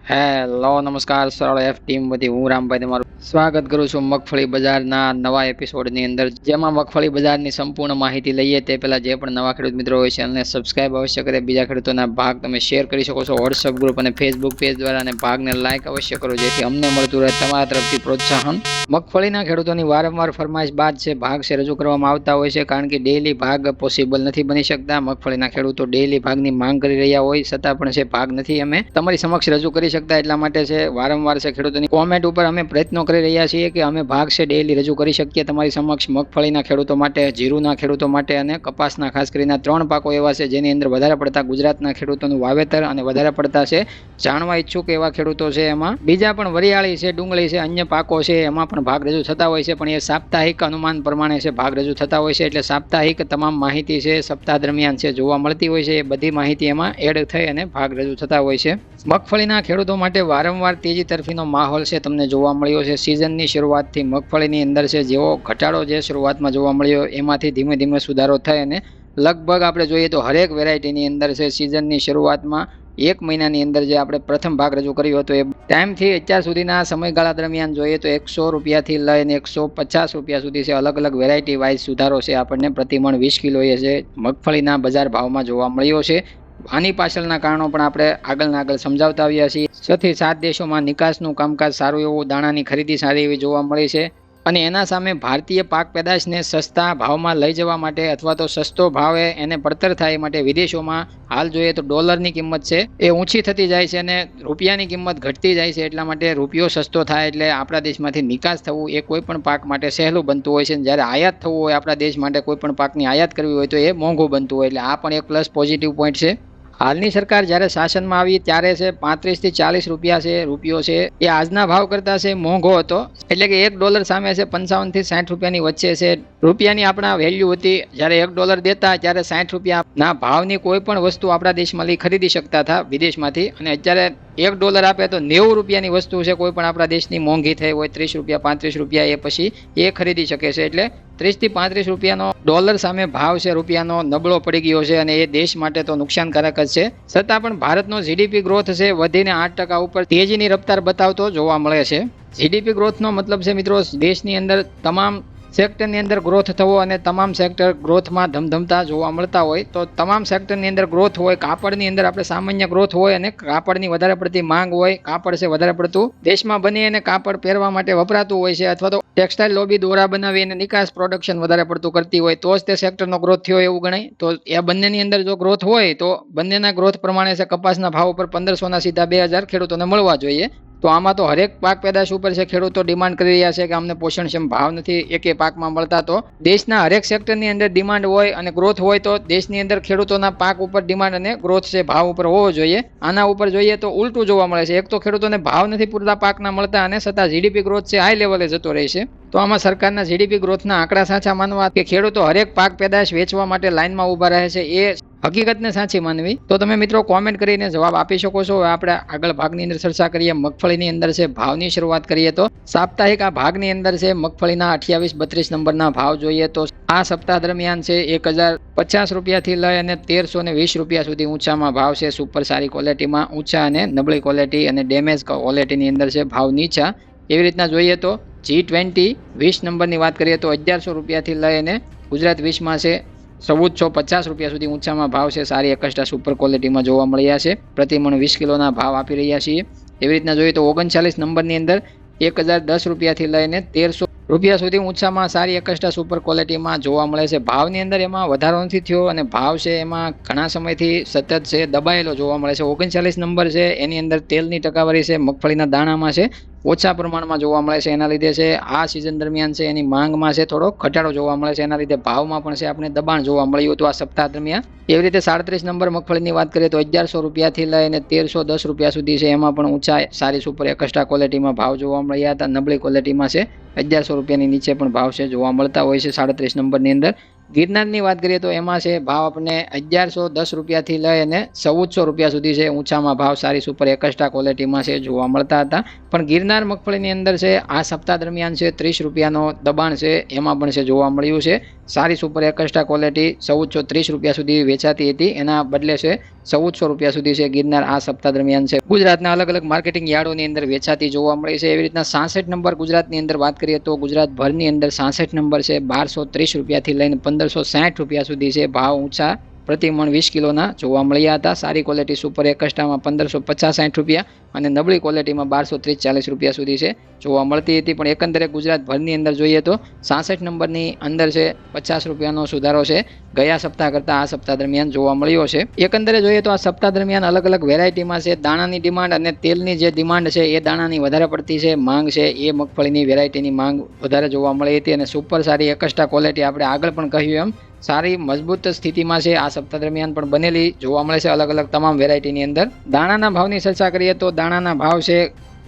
Hello નમસ્કાર સરળ F team વતી હું રામભાઈ તમારું સ્વાગત કરું છું મગફળી બજારના નવા એપિસોડની અંદર, જેમાં મગફળી બજારની સંપૂર્ણ માહિતી લઈએ તે પહેલા જે પણ નવા ખેડૂત મિત્રો હોય છે ચેનલને સબસ્ક્રાઇબ અવશ્ય કરે, બીજા ખેડૂતોના ભાગ તમે શેર કરી શકો છો વોટ્સઅપ ગ્રુપ અને ફેસબુક પેજ દ્વારા, અને ભાગને લાઇક અવશ્ય કરો જેથી અમને મળતું રહે તમારા તરફથી પ્રોત્સાહન. મગફળીના ખેડૂતોની વારંવાર ફરમાઈશ બાદ છે ભાગ છે રજૂ કરવામાં આવતા હોય છે, કારણ કે ડેઈલી ભાગ પોસિબલ નથી બની શકતા. મગફળીના ખેડૂતો ડેઈલી ભાગની માંગ કરી રહ્યા હોય છતાં પણ છે ભાગ નથી અમે તમારી સમક્ષ રજૂ કરી શકતા, એટલા માટે છે વારંવાર છે ખેડૂતોની કોમેન્ટ ઉપર અમે પ્રયત્નો કરી રહ્યા છીએ કે અમે ભાગ છે ડેઈલી રજૂ કરી શકીએ તમારી સમક્ષ. મગફળીના ખેડૂતો માટે, જીરુના ખેડૂતો માટે અને કપાસના ખાસ કરીને 3 પાકો એવા છે જેની અંદર વધારે પડતા ગુજરાતના ખેડૂતોનું વાવેતર અને વધારે પડતા છે જાણવા ઈચ્છુક એવા ખેડૂતો છે. એમાં બીજા પણ વરિયાળી છે, ડુંગળી છે, અન્ય પાકો છે એમાં પણ ભાગ રજૂ થતા હોય છે, પણ એ સાપ્તાહિક અનુમાન પ્રમાણે છે ભાગ રજૂ થતા હોય છે, એટલે સાપ્તાહિક તમામ માહિતી છે સપ્તાહ દરમિયાન છે જોવા મળતી હોય છે. એ બધી માહિતી એમાં એડ થઈ અને ભાગ રજૂ થતા હોય છે. મગફળીના ખેડૂતો માટે વારંવાર તેજી તરફીનો માહોલ છે તમને જોવા મળ્યો છે. સિઝનની શરૂઆતથી મગફળીની અંદર છે જેવો ઘટાડો જે શરૂઆતમાં જોવા મળ્યો એમાંથી ધીમે ધીમે સુધારો થાય અને લગભગ આપણે જોઈએ તો હરેક વેરાયટીની અંદર છે સિઝનની શરૂઆતમાં 1 મહિનાની અંદર જે આપણે પ્રથમ ભાગ રજૂ કર્યો હતો એ ટાઈમથી અત્યાર સુધીના સમયગાળા દરમિયાન જોઈએ તો 100 રૂપિયાથી લઈને 150 રૂપિયા સુધી છે અલગ અલગ વેરાયટી વાઇઝ સુધારો છે આપણને પ્રતિમણ 20 કિલોએ છે મગફળીના બજાર ભાવમાં જોવા મળ્યો છે. આની પાછળના કારણો પણ આપણે આગળ સમજાવતા આવ્યા છીએ. 6 થી 7 દેશોમાં નિકાસનું કામકાજ સારું એવું, દાણાની ખરીદી સારી એવી જોવા મળી છે, અને એના સામે ભારતીય પાક પેદાશને સસ્તા ભાવમાં લઈ જવા માટે અથવા તો સસ્તો ભાવે એને પડતર થાય માટે વિદેશોમાં હાલ જોઈએ તો ડોલરની કિંમત છે એ ઊંચી થતી જાય છે અને રૂપિયાની કિંમત ઘટતી જાય છે. એટલા માટે રૂપિયો સસ્તો થાય એટલે આપણા દેશમાંથી નિકાસ થવું એ કોઈ પણ પાક માટે સહેલું બનતું હોય છે. જ્યારે આયાત થવું હોય આપણા દેશ માટે કોઈ પણ પાકની આયાત કરવી હોય તો એ મોંઘું બનતું હોય, એટલે આ પણ એક પ્લસ પોઝિટિવ પોઈન્ટ છે. હાલની સરકાર જ્યારે શાસનમાં આવી ત્યારે છે 35 થી 40 રૂપિયા છે રૂપિયો છે એ આજના ભાવ કરતાં છે મોંઘો હતો, એટલે કે $1 સામે છે 55 થી 60 રૂપિયાની વચ્ચે છે રૂપિયાની આપણા વેલ્યુ હતી. જ્યારે $1 દેતા ત્યારે 60 રૂપિયાના ભાવની કોઈ પણ વસ્તુ આપણા દેશમાં ખરીદી શકતા હતા વિદેશમાંથી, અને અત્યારે $1 આપે તો 90 રૂપિયાની વસ્તુ છે કોઈ પણ આપણા દેશની મોંઘી થઈ હોય 30 રૂપિયા 35 રૂપિયા એ પછી એ ખરીદી શકે છે. એટલે 30 થી 35 રૂપિયાનો ડોલર સામે ભાવ છે રૂપિયાનો નબળો પડી ગયો છે અને એ દેશ માટે તો નુકસાનકારક જ છે. છતાં પણ ભારતનો જીડીપી ગ્રોથ છે વધીને 8% ઉપર તેજીની રફતાર બતાવતો જોવા મળે છે. જીડીપી ગ્રોથનો મતલબ છે મિત્રો દેશની અંદર તમામ સેક્ટરની અંદર ગ્રોથ થવો, અને તમામ સેક્ટર ગ્રોથમાં ધમધમતા જોવા મળતા હોય તો તમામ સેક્ટરની અંદર ગ્રોથ હોય. કાપડની અંદર આપણે સામાન્ય ગ્રોથ હોય અને કાપડની વધારે પડતી માંગ હોય, કાપડ છે વધારે પડતું દેશમાં બની અને કાપડ પહેરવા માટે વપરાતું હોય છે, અથવા તો ટેક્સટાઇલ લોબી દોરા બનાવી અને નિકાસ પ્રોડક્શન વધારે પડતું કરતી હોય તો જ તે સેક્ટરનો ગ્રોથ થયો એવું ગણાય. તો એ બંનેની અંદર જો ગ્રોથ હોય તો બંનેના ગ્રોથ પ્રમાણે છે કપાસના ભાવ ઉપર 1500 ના સીધા 2000 ખેડૂતોને મળવા જોઈએ. તો આમાં તો હરેક પાક પેદાશ ઉપર છે ખેડૂતો ડિમાન્ડ કરી રહ્યા છે કે અમને પોષણક્ષમ ભાવ નથી એકે પાકમાં મળતા. તો દેશના હરેક સેક્ટરની અંદર ડિમાન્ડ હોય અને ગ્રોથ હોય તો દેશની અંદર ખેડૂતોના પાક ઉપર ડિમાન્ડ અને ગ્રોથ છે ભાવ ઉપર હોવો જોઈએ. આના ઉપર જોઈએ તો ઉલટું જોવા મળે છે. એક તો ખેડૂતોને ભાવ નથી પૂરતા પાકના મળતા અને છતાં જીડીપી ગ્રોથ છે હાઈ લેવલે જતો રહે છે. તો આમાં સરકારના જીડીપી ગ્રોથના આંકડા સાચા માનવા કે ખેડૂતો હરેક પાક પેદાશ વેચવા માટે લાઇનમાં ઊભા રહે છે એ હકીકતને સાચી માનવી? તો તમે મિત્રો કોમેન્ટ કરીને જવાબ આપી શકો છો. આપણે આગળ ભાગની અંદર ચર્ચા કરીએ. મગફળીની અંદર છે ભાવની શરૂઆત કરીએ તો સાપ્તાહિક આ ભાગની અંદર છે મગફળીના 28-32 નંબરના ભાવ જોઈએ તો આ સપ્તાહ દરમિયાન છે 1050 રૂપિયાથી લઈ અને 1320 રૂપિયા સુધી ઊંચામાં ભાવ છે. સુપર સારી ક્વોલિટીમાં ઊંચા અને નબળી ક્વોલિટી અને ડેમેજ ક્વોલિટીની અંદર છે ભાવ નીચા. એવી રીતના જોઈએ તો G20 20 નંબરની વાત કરીએ તો 1100 રૂપિયાથી લઈને ગુજરાત 20માં છે 1450 રૂપિયા સુધી ઊંચામાં ભાવ છે. સારી એકસ્ટ્રા સુપર ક્વોલિટીમાં જોવા મળ્યા છે. પ્રતિમણ 20 કિલોના ભાવ આપી રહ્યા છીએ. એવી રીતના જોઈએ તો 39 નંબરની અંદર 1010 રૂપિયાથી લઈને 1300 રૂપિયા સુધી ઊંચામાં સારી એકસ્ટ્રા સુપર ક્વોલિટીમાં જોવા મળે છે. ભાવની અંદર એમાં વધારો નથી થયો અને ભાવ છે એમાં ઘણા સમયથી સતત છે દબાયેલો જોવા મળે છે. 39 નંબર છે એની અંદર તેલની ટકાવારી છે મગફળીના દાણામાં છે ઓછા પ્રમાણમાં જોવા મળે છે. એના લીધે છે આ સિઝન દરમિયાન છે એની માંગમાં છે થોડો ઘટાડો જોવા મળે છે. એના લીધે ભાવમાં પણ છે આપણે દબાણ જોવા મળ્યું હતું આ સપ્તાહ દરમિયાન. એવી રીતે 37 નંબર મગફળીની વાત કરીએ તો 1100 રૂપિયાથી લઈને 1310 રૂપિયા સુધી છે એમાં પણ ઊંચા સારી સુપર એકસ્ટ્રા ક્વોલિટીમાં ભાવ જોવા મળ્યા હતા. નબળી ક્વોલિટીમાં છે 1100 રૂપિયાની નીચે પણ ભાવ છે જોવા મળતા હોય છે 37 નંબરની અંદર. ગિરનારની વાત કરીએ તો એમાં છે ભાવ આપણે 1110 રૂપિયાથી લઈ અને 1400 રૂપિયા સુધી છે ઊંચામાં ભાવ સારી સુપર એકસ્ટ્રા ક્વોલિટીમાં છે જોવા મળતા હતા. પણ ગિરનાર મગફળીની અંદર છે આ સપ્તાહ દરમિયાન છે 30 રૂપિયાનો દબાણ છે એમાં પણ છે જોવા મળ્યું છે. સારી સુપર એકસ્ટ્રા ક્વોલિટી 1430 રૂપિયા સુધી વેચાતી હતી, એના બદલે છે 1400 રૂપિયા સુધી છે ગિરનાર આ સપ્તાહ દરમિયાન છે ગુજરાતના અલગ અલગ માર્કેટિંગ યાર્ડોની અંદર વેચાતી જોવા મળી છે. એવી રીતના 66 નંબર ગુજરાતની અંદર વાત કરીએ તો ગુજરાત ભરની અંદર 66 નંબર છે 1230 રૂપિયાથી લઈને 1560 રૂપિયા સુધી છે ભાવ ઊંચા પ્રતિ મણ 20 કિલોના જોવા મળ્યા હતા. સારી ક્વોલિટી સુપર એકસ્ટ્રામાં 1550-60 રૂપિયા અને નબળી ક્વોલિટીમાં 1230-40 રૂપિયા સુધી છે જોવા મળતી હતી. પણ એકંદરે ગુજરાત ભરની અંદર જોઈએ તો 66 નંબરની અંદર છે 50 રૂપિયાનો સુધારો છે ગયા સપ્તાહ કરતાં આ સપ્તાહ દરમિયાન જોવા મળ્યો છે. એકંદરે જોઈએ તો આ સપ્તાહ દરમિયાન અલગ અલગ વેરાયટીમાં છે દાણાની ડિમાન્ડ અને તેલની જે ડિમાન્ડ છે એ દાણાની વધારે પડતી છે માંગ છે, એ મગફળીની વેરાયટીની માંગ વધારે જોવા મળી હતી. અને સુપર સારી એકસ્ટ્રા ક્વોલિટી આપણે આગળ પણ કહ્યું એમ સારી મજબૂત સ્થિતિમાં છે આ સપ્તાહ દરમિયાન પણ બનેલી જોવા મળે છે અલગ અલગ તમામ વેરાયટીની અંદર. દાણાના ભાવની ચર્ચા કરીએ તો દાણાના ભાવ છે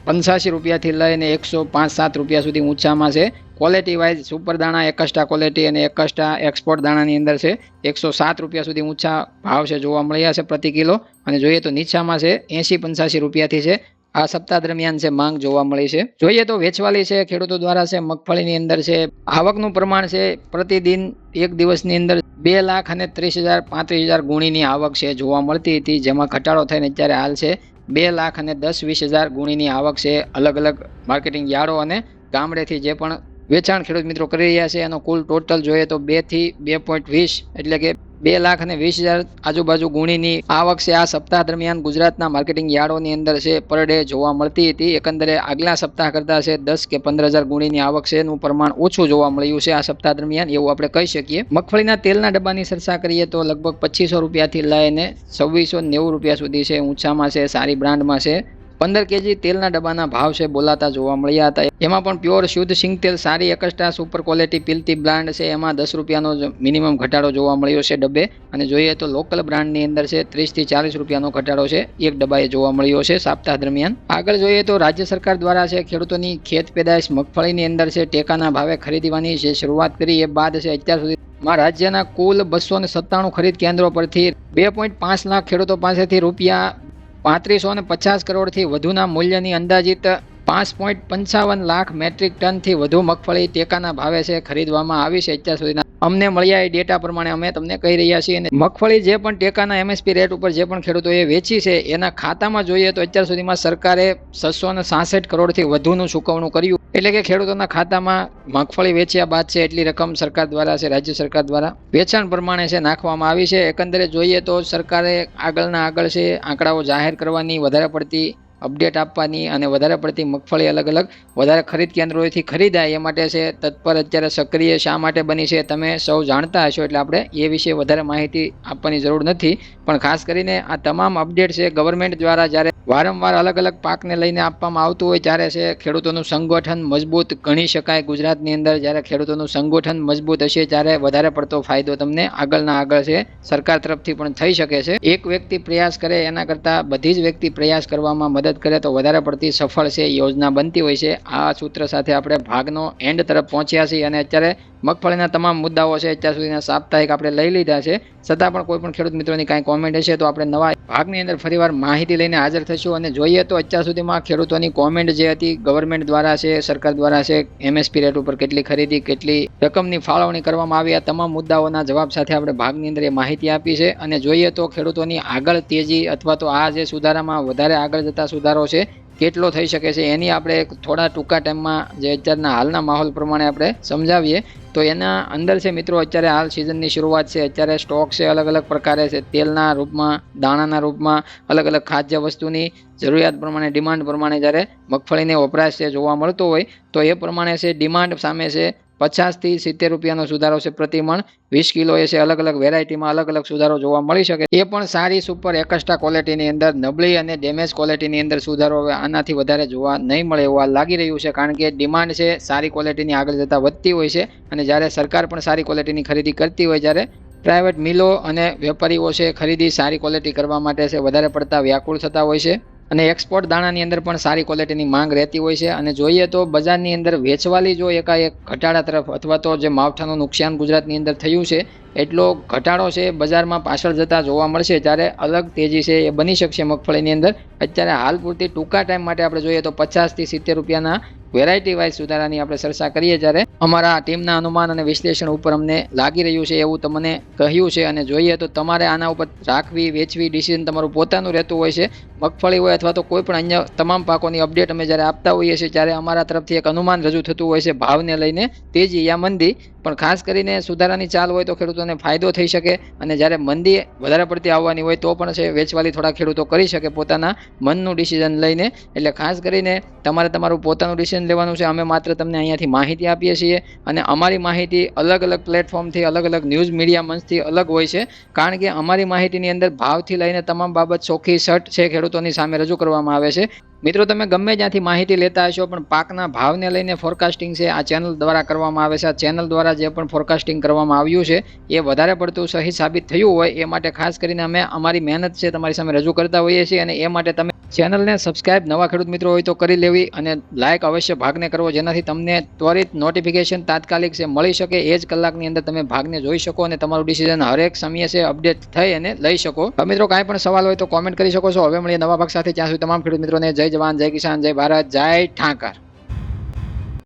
85 રૂપિયાથી લઈને 105-7 રૂપિયા સુધી ઊંચામાં છે. ક્વોલિટી વાઇઝ સુપર દાણા એકસ્ટ્રા ક્વોલિટી અને એકસ્ટ્રા એક્સપોર્ટ દાણાની અંદર છે 107 રૂપિયા સુધી ઊંચા ભાવ છે જોવા મળ્યા છે પ્રતિ કિલો. અને જોઈએ તો નીચામાં છે 80-85 રૂપિયાથી છે આ સપ્તાહ દરમિયાન છે માંગ જોવા મળી છે. જોઈએ તો વેચવાલી છે ખેડૂતો દ્વારા છે મગફળીની અંદર છે આવકનું પ્રમાણ છે પ્રતિદિન એક દિવસની અંદર 2,30,000-35,000 ગુણીની આવક છે જોવા મળતી હતી, જેમાં ઘટાડો થઈને અત્યારે હાલ છે 2,10,20,000 ગુણીની આવક છે. અલગ અલગ માર્કેટિંગ યાર્ડો અને ગામડેથી જે પણ વેચાણ ખેડૂત મિત્રો કરી રહ્યા છે એનો કુલ ટોટલ જોઈએ તો 2 થી 2.20 એટલે કે 2,20,000 આજુબાજુ ગુણીની આવક છે આ સપ્તાહ દરમિયાન ગુજરાતના માર્કેટિંગ યાર્ડોની અંદર છે પર ડે જોવા મળતી હતી. એકંદરે આગલા સપ્તાહ કરતાં છે 10 કે 15,000 ગુણીની આવક છે એનું પ્રમાણ ઓછું જોવા મળ્યું છે આ સપ્તાહ દરમિયાન એવું આપણે કહી શકીએ. મગફળીના તેલના ડબ્બાની ચર્ચા કરીએ તો લગભગ 2500 રૂપિયાથી લઈને 2690 રૂપિયા સુધી છે ઊંચામાં છે સારી બ્રાન્ડમાં છે 15 કેજી તેલના ડબ્બાના ભાવ છે બોલાતા જોવા મળ્યા હતા. એમાં પણ પ્યોર શુદ્ધ સિંગ તેલ સારી એકસ્ટ્રા સુપર ક્વોલિટી પીલતી બ્રાન્ડ છે એમાં 10 રૂપિયાનો મિનિમમ ઘટાડો જોવા મળ્યો છે ડબ્બે. અને જોઈએ તો લોકલ બ્રાન્ડની અંદર છે 30 થી 40 રૂપિયાનો ઘટાડો છે એક ડબ્બાએ જોવા મળ્યો છે સપ્તાહ દરમિયાન. આગળ જોઈએ તો રાજ્ય સરકાર દ્વારા છે ખેડૂતોની ખેત પેદાશ મગફળીની અંદર છે ટેકાના ભાવે ખરીદવાની જે શરૂઆત કરી એ બાદ છે અત્યાર સુધી રાજ્યના કુલ 297 ખરીદ કેન્દ્રો પરથી 2.5 લાખ ખેડૂતો પાસેથી રૂપિયા 3550 કરોડથી વધુના મૂલ્યની અંદાજિત 5.55 લાખ મેટ્રિક ટનથી વધુ મગફળી ટેકાના ભાવે છે ખરીદવામાં આવી છે અત્યાર સુધીના અમને મળ્યા એ ડેટા પ્રમાણે અમે તમને કહી રહ્યા છીએ. અને મગફળી જે પણ ટેકાના MSP રેટ ઉપર જે પણ ખેડૂતોએ વેચી છે એના ખાતામાં જોઈએ તો અત્યાર સુધીમાં સરકારે 666 કરોડથી વધુનું ચૂકવણું કર્યું. એટલે કે ખેડૂતોના ખાતામાં મગફળી વેચ્યા બાદ છે એટલી રકમ સરકાર દ્વારા છે રાજ્ય સરકાર દ્વારા વેચાણ પ્રમાણે છે નાખવામાં આવી છે. એકંદરે જોઈએ તો સરકારે આગળના આગળ છે આંકડાઓ જાહેર કરવાની વધારે પડતી અપડેટ આપવાની અને વધારે પડતી મગફળી અલગ અલગ વધારે ખરીદ કેન્દ્રોથી ખરીદાય એ માટે છે તત્પર અત્યારે સક્રિય શા માટે બની છે તમે સૌ જાણતા હશો એટલે આપણે એ વિશે વધારે માહિતી આપવાની જરૂર નથી. પણ ખાસ કરીને આ તમામ અપડેટ છે ગવર્મેન્ટ દ્વારા જ્યારે વારંવાર અલગ અલગ પાકને લઈને આપવામાં આવતું હોય ત્યારે છે ખેડૂતોનું સંગઠન મજબૂત ગણી શકાય. ગુજરાતની અંદર જ્યારે ખેડૂતોનું સંગઠન મજબૂત હશે ત્યારે વધારે પડતો ફાયદો તમને આગળના આગળ છે સરકાર તરફથી પણ થઈ શકે છે. એક વ્યક્તિ પ્રયાસ કરે એના કરતાં બધી જ વ્યક્તિ પ્રયાસ કરવામાં મદદ કરે તો વધારે પડતી સફળ છે યોજના બનતી હોય છે. આ સૂત્ર સાથે આપણે ભાગનો એન્ડ તરફ પહોંચ્યા છીએ અને અત્યારે મગફળીના તમામ મુદ્દાઓ છે અત્યાર સુધીના સાપ્તાહિક આપણે લઈ લીધા છે. છતાં પણ કોઈ પણ ખેડૂત મિત્રોની કાંઈ કોમેન્ટ હશે તો આપણે નવા ભાગની અંદર ફરીવાર માહિતી લઈને હાજર થશું. અને જોઈએ તો અત્યાર સુધીમાં ખેડૂતોની કોમેન્ટ જે હતી ગવર્મેન્ટ દ્વારા છે સરકાર દ્વારા છે MSP રેટ ઉપર કેટલી ખરીદી કેટલી રકમની ફાળવણી કરવામાં આવી આ તમામ મુદ્દાઓના જવાબ સાથે આપણે ભાગની અંદર એ માહિતી આપી છે. અને જોઈએ તો ખેડૂતોની આગળ તેજી અથવા તો આ જે સુધારામાં વધારે આગળ જતા સુધારો છે કેટલો થઈ શકે છે એની આપણે થોડા ટૂંકા ટાઈમમાં જે અત્યારના હાલના માહોલ પ્રમાણે આપણે સમજાવીએ તો એના અંદર છે મિત્રો અત્યારે હાલ સિઝનની શરૂઆત છે. અત્યારે સ્ટોક છે અલગ અલગ પ્રકારે છે તેલના રૂપમાં દાણાના રૂપમાં અલગ અલગ ખાદ્ય વસ્તુની જરૂરિયાત પ્રમાણે ડિમાન્ડ પ્રમાણે જ્યારે મગફળીને વપરાશ છે જોવા મળતો હોય તો એ પ્રમાણે છે ડિમાન્ડ સામે છે 50 થી 70 રૂપિયાનો સુધારો છે પ્રતિ મણ 20 કિલો એ છે અલગ અલગ વેરાયટીમાં અલગ અલગ સુધારો જોવા મળી શકે. એ પણ સારી સુપર એકસ્ટ્રા ક્વોલિટીની અંદર નબળી અને ડેમેજ ક્વોલિટીની અંદર સુધારો હવે આનાથી વધારે જોવા નહીં મળે એવું લાગી રહ્યું છે. કારણ કે ડિમાન્ડ છે સારી ક્વોલિટીની આગળ જતાં વધતી હોય છે અને જ્યારે સરકાર પણ સારી ક્વોલિટીની ખરીદી કરતી હોય જ્યારે પ્રાઇવેટ મિલો અને વેપારીઓ છે ખરીદી સારી ક્વોલિટી કરવા માટે છે વધારે પડતા વ્યાકુળ થતા હોય છે. અને એક્સપોર્ટ દાણાની અંદર પણ સારી ક્વોલિટીની માંગ રહેતી હોય છે. અને જોઈએ તો બજારની અંદર વેચવાલી જો એકાએક ઘટાડા તરફ અથવા તો જે માવઠાનું નુકસાન ગુજરાતની અંદર થયું છે એટલો ઘટાડો છે બજારમાં પાછળ જતા જોવા મળશે, ત્યારે અલગ તેજી છે એ બની શકશે મગફળીની અંદર. અત્યારે હાલ પૂરતી ટૂંકા ટાઈમ માટે આપણે જોઈએ તો 50 થી 70 રૂપિયાના વેરાયટી વાઇઝ સુધારાની આપણે ચર્ચા કરીએ, જ્યારે અમારા ટીમના અનુમાન અને વિશ્લેષણ ઉપર અમને લાગી રહ્યું છે એવું તમને કહ્યું છે. અને જોઈએ તો તમારે આના ઉપર રાખવી વેચવી ડિસિઝન તમારું પોતાનું રહેતું હોય છે. મગફળી હોય અથવા તો કોઈ પણ અન્ય તમામ પાકોની અપડેટ અમે જ્યારે આપતા હોઈએ છીએ ત્યારે અમારા તરફથી એક અનુમાન રજૂ થતું હોય છે, ભાવને લઈને તેજી યા મંદી. પણ ખાસ કરીને સુધારાની ચાલ હોય તો ખેડૂતોને ફાયદો થઈ શકે, અને જ્યારે મંદી વધારે પડતી આવવાની હોય તો પણ છે વેચવાલી થોડા ખેડૂતો કરી શકે પોતાના મનનું ડિસિઝન લઈને. એટલે ખાસ કરીને તમારે તમારું પોતાનું ડિસિઝન લેવાનું છે. અમે માત્ર તમને અહીંયાથી માહિતી આપીએ છીએ, અને અમારી માહિતી અલગ અલગ પ્લેટફોર્મથી અલગ અલગ ન્યૂઝ મીડિયા મંચથી અલગ હોય છે, કારણ કે અમારી માહિતીની અંદર ભાવથી લઈને તમામ બાબત ચોખ્ખી સટ છે ખેડૂતોની સામે રજૂ કરવામાં આવે છે. મિત્રો, તમે ગમે ત્યાંથી માહિતી લેતા હશો, પણ પાકના ભાવને લઈને ફોરકાસ્ટિંગ છે આ ચેનલ દ્વારા કરવામાં આવે છે. આ ચેનલ દ્વારા જે પણ ફોરકાસ્ટિંગ કરવામાં આવ્યું છે એ વધારે પડતું સહી સાબિત થયું હોય એ માટે ખાસ કરીને અમે અમારી મહેનત છે તમારી સામે રજૂ કરતા હોઈએ છીએ. અને એ માટે તમે ચેનલને સબસ્ક્રાઇબ નવા ખેડૂત મિત્રો હોય તો કરી લેવી, અને લાઇક અવશ્ય ભાગને કરવો, જેનાથી તમને ત્વરિત નોટિફિકેશન તાત્કાલિક છે મળી શકે. એ જ કલાકની અંદર તમે ભાગને જોઈ શકો અને તમારું ડિસિઝન હરેક સમયે છે અપડેટ થઈ અને લઈ શકો. મિત્રો, કાંઈ પણ સવાલ હોય તો કોમેન્ટ કરી શકો છો. હવે મળીએ નવા ભાગ સાથે. ત્યાં સુધી તમામ ખેડૂત મિત્રોને જય જવાન, જય કિસાન, જય ભારત, જય ઠાકર.